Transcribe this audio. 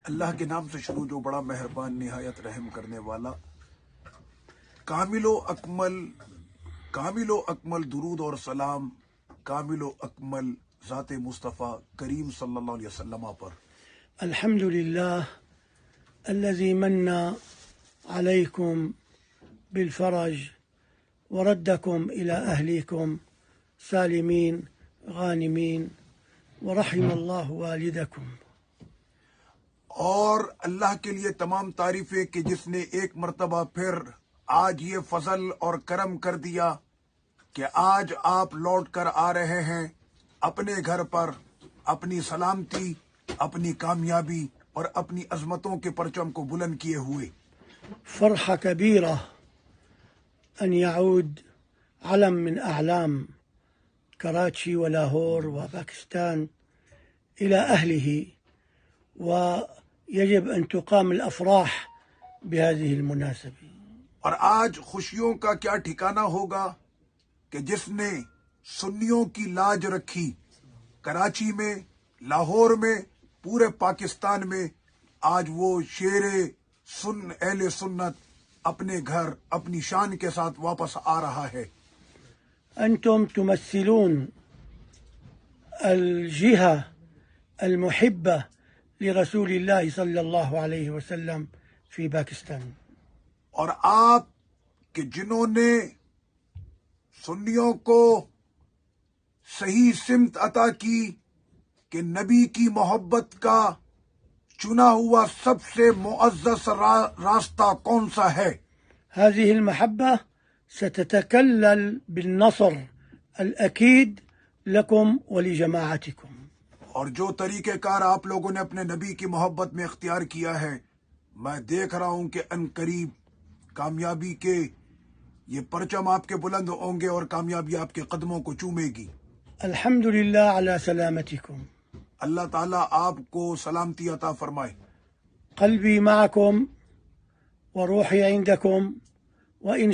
اللہ کے نام سے شروع جو بڑا مہربان نہایت رحم کرنے والا. کامل و اکمل درود اور سلام کامل و اکمل ذات مصطفیٰ کریم صلی اللہ علیہ وسلم پر. الحمد لله الذي من عليكم بالفرج وردكم إلى أهليكم سالمين غانمين ورحم الله والدكم. اور اللہ کے لیے تمام تعریفیں کہ جس نے ایک مرتبہ پھر آج یہ فضل اور کرم کر دیا کہ آج آپ لوٹ کر آ رہے ہیں اپنے گھر پر اپنی سلامتی، اپنی کامیابی اور اپنی عظمتوں کے پرچم کو بلند کیے ہوئے. فرحة كبيرة أن يعود علم من أعلام كراتشي ولاهور وباكستان إلى أهله، ويجب أن تقام الأفراح بهذه المناسبة. اور آج خوشیوں کا کیا ٹھکانہ ہوگا کہ جس نے سنیوں کی لاج رکھی، کراچی میں، لاہور میں، پورے پاکستان میں آج وہ شیر اہل سنت اپنے گھر اپنی شان کے ساتھ واپس آ رہا ہے. أنتم تمثلون الجهة المحبة لرسول الله صلى الله عليه وسلم في باكستان. اور آپ کہ جنہوں نے سنیوں کو صحیح سمت عطا کی کہ نبی کی محبت کا چنا ہوا سب سے معزز راستہ کون سا ہے. هذه المحبة ستتكلل بالنصر الأكيد لكم ولجماعتكم. اور جو طریقہ کار آپ لوگوں نے اپنے نبی کی محبت میں اختیار کیا ہے، میں دیکھ رہا ہوں کہ ان قریب کامیابی کے یہ پرچم آپ کے بلند ہوں گے اور کامیابی آپ کے قدموں کو چومے گی. الحمد لله على سلامتكم. اللہ تعالیٰ آپ کو سلامتی عطا فرمائے. قلبي معكم وروحي عندكم، وإن